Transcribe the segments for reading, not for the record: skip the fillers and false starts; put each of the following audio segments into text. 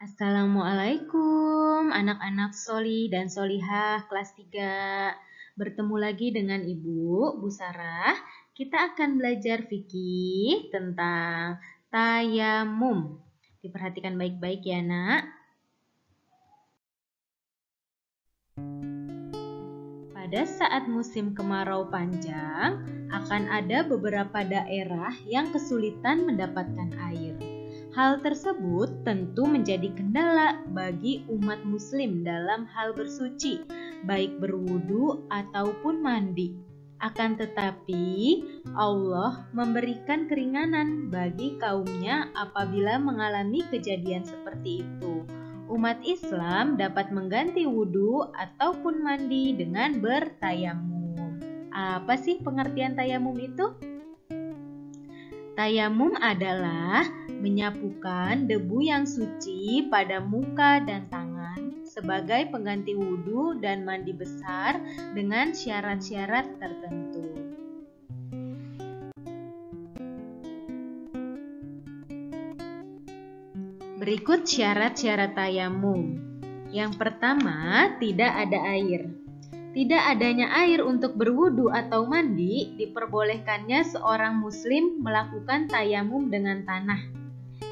Assalamualaikum anak-anak soli dan solihah kelas 3. Bertemu lagi dengan Ibu, Bu Sarah. Kita akan belajar fikih tentang tayamum. Diperhatikan baik-baik ya nak. Pada saat musim kemarau panjang, akan ada beberapa daerah yang kesulitan mendapatkan air. Hal tersebut tentu menjadi kendala bagi umat muslim dalam hal bersuci, baik berwudu ataupun mandi. Akan tetapi, Allah memberikan keringanan bagi kaumnya apabila mengalami kejadian seperti itu. Umat Islam dapat mengganti wudu ataupun mandi dengan bertayamum. Apa sih pengertian tayamum itu? Tayamum adalah menyapukan debu yang suci pada muka dan tangan sebagai pengganti wudhu dan mandi besar dengan syarat-syarat tertentu. Berikut syarat-syarat tayamum. Yang pertama, tidak ada air. Tidak adanya air untuk berwudu atau mandi, diperbolehkannya seorang muslim melakukan tayamum dengan tanah.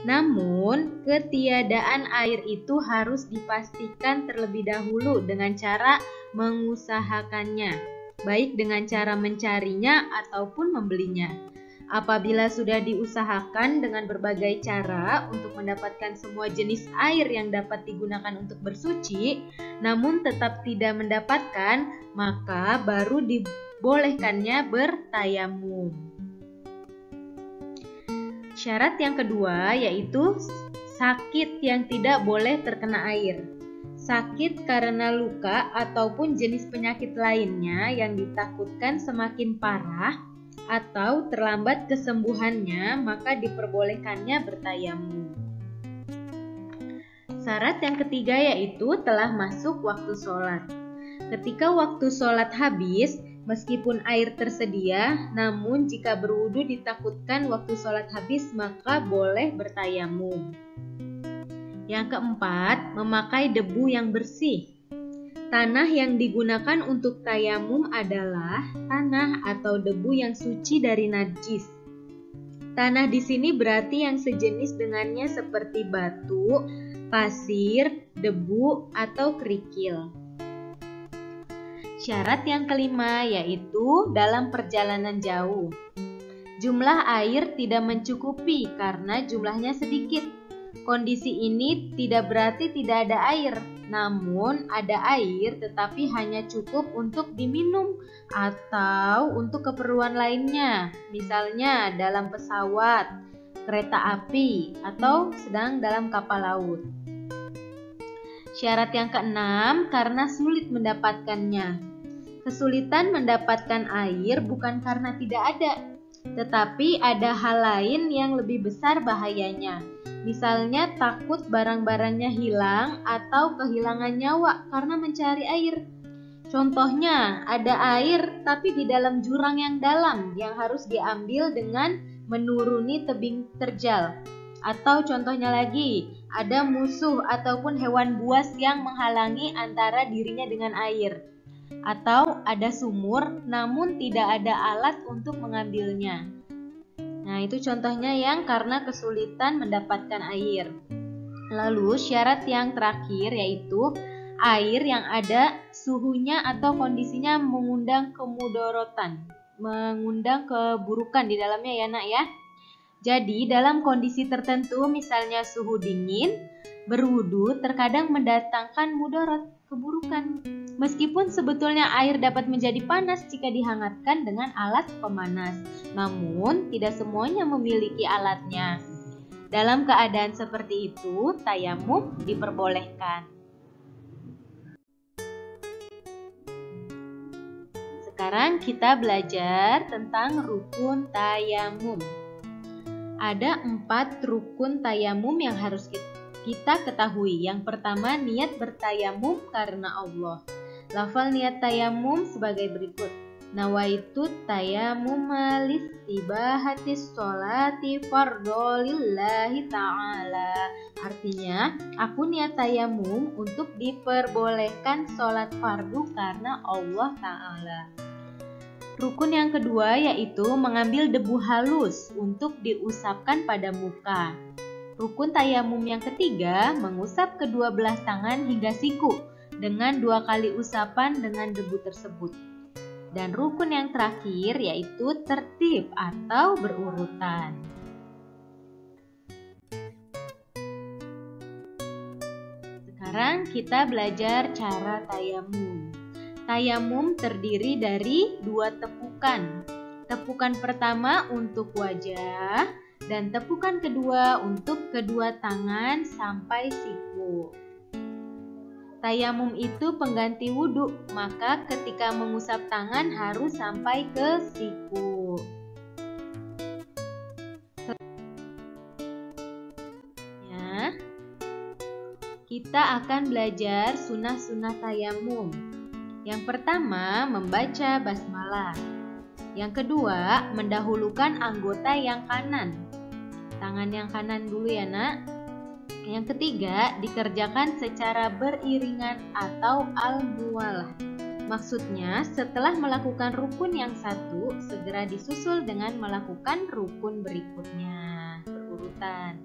Namun, ketiadaan air itu harus dipastikan terlebih dahulu dengan cara mengusahakannya, baik dengan cara mencarinya ataupun membelinya. Apabila sudah diusahakan dengan berbagai cara untuk mendapatkan semua jenis air yang dapat digunakan untuk bersuci, namun tetap tidak mendapatkan, maka baru dibolehkannya bertayamum. Syarat yang kedua yaitu sakit yang tidak boleh terkena air. Sakit karena luka ataupun jenis penyakit lainnya yang ditakutkan semakin parah atau terlambat kesembuhannya, maka diperbolehkannya bertayamum. Syarat yang ketiga yaitu telah masuk waktu sholat. Ketika waktu sholat habis, meskipun air tersedia, namun jika berwudu ditakutkan waktu sholat habis, maka boleh bertayamum. Yang keempat, memakai debu yang bersih. Tanah yang digunakan untuk tayamum adalah tanah atau debu yang suci dari najis. Tanah di sini berarti yang sejenis dengannya seperti batu, pasir, debu, atau kerikil. Syarat yang kelima yaitu dalam perjalanan jauh. Jumlah air tidak mencukupi karena jumlahnya sedikit. Kondisi ini tidak berarti tidak ada air, namun ada air tetapi hanya cukup untuk diminum atau untuk keperluan lainnya, misalnya dalam pesawat, kereta api, atau sedang dalam kapal laut. Syarat yang keenam, karena sulit mendapatkannya. Kesulitan mendapatkan air bukan karena tidak ada, tetapi ada hal lain yang lebih besar bahayanya. Misalnya takut barang-barangnya hilang atau kehilangan nyawa karena mencari air. Contohnya, ada air tapi di dalam jurang yang dalam yang harus diambil dengan menuruni tebing terjal. Atau contohnya lagi, ada musuh ataupun hewan buas yang menghalangi antara dirinya dengan air. Atau ada sumur namun tidak ada alat untuk mengambilnya. Nah, itu contohnya yang karena kesulitan mendapatkan air. Lalu syarat yang terakhir yaitu air yang ada suhunya atau kondisinya mengundang kemudorotan, mengundang keburukan di dalamnya ya nak ya. Jadi dalam kondisi tertentu misalnya suhu dingin, berwudu terkadang mendatangkan mudarat, keburukan. Meskipun sebetulnya air dapat menjadi panas jika dihangatkan dengan alat pemanas, namun tidak semuanya memiliki alatnya. Dalam keadaan seperti itu, tayamum diperbolehkan. Sekarang kita belajar tentang rukun tayamum. Ada 4 rukun tayamum yang harus kita ketahui. Yang pertama, niat bertayamum karena Allah. Lafal niat tayamum sebagai berikut. Nawaitu tayamuma listibahatis sholati fardhu lillahi ta'ala. Artinya, aku niat tayamum untuk diperbolehkan sholat fardu karena Allah Ta'ala. Rukun yang kedua yaitu mengambil debu halus untuk diusapkan pada muka. Rukun tayamum yang ketiga, mengusap kedua belah tangan hingga siku dengan 2 kali usapan dengan debu tersebut. Dan rukun yang terakhir yaitu tertib atau berurutan. Sekarang kita belajar cara tayamum. Tayamum terdiri dari 2 tepukan. Tepukan pertama untuk wajah dan tepukan kedua untuk kedua tangan sampai siku. Tayamum itu pengganti wudhu, maka ketika mengusap tangan harus sampai ke siku. Ya, kita akan belajar sunnah-sunnah tayamum. Yang pertama, membaca basmalah. Yang kedua, mendahulukan anggota yang kanan. Tangan yang kanan dulu ya nak. Yang ketiga, dikerjakan secara beriringan atau al-muwalah. Maksudnya, setelah melakukan rukun yang satu, segera disusul dengan melakukan rukun berikutnya, berurutan.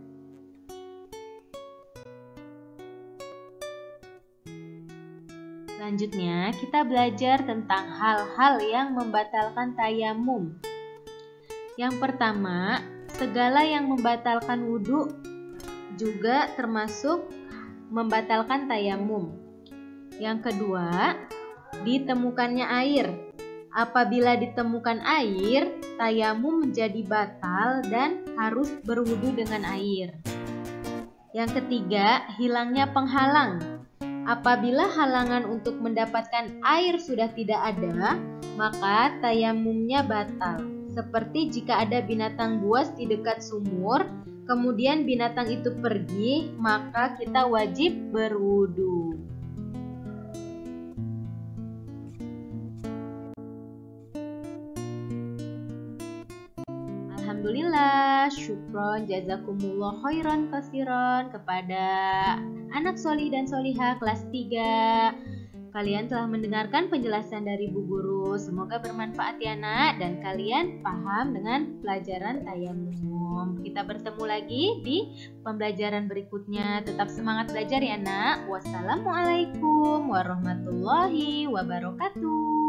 Selanjutnya, kita belajar tentang hal-hal yang membatalkan tayamum. Yang pertama, segala yang membatalkan wudhu juga termasuk membatalkan tayamum. Yang kedua, ditemukannya air. Apabila ditemukan air, tayamum menjadi batal dan harus berwudu dengan air. Yang ketiga, hilangnya penghalang. Apabila halangan untuk mendapatkan air sudah tidak ada, maka tayamumnya batal. Seperti jika ada binatang buas di dekat sumur, kemudian binatang itu pergi, maka kita wajib berwudu. Alhamdulillah, syukron, jazakumullah khairan kasiron kepada anak solih dan solihah kelas 3. Kalian telah mendengarkan penjelasan dari Bu Guru. Semoga bermanfaat ya nak, dan kalian paham dengan pelajaran tayamum. Kita bertemu lagi di pembelajaran berikutnya. Tetap semangat belajar ya nak. Wassalamualaikum warahmatullahi wabarakatuh.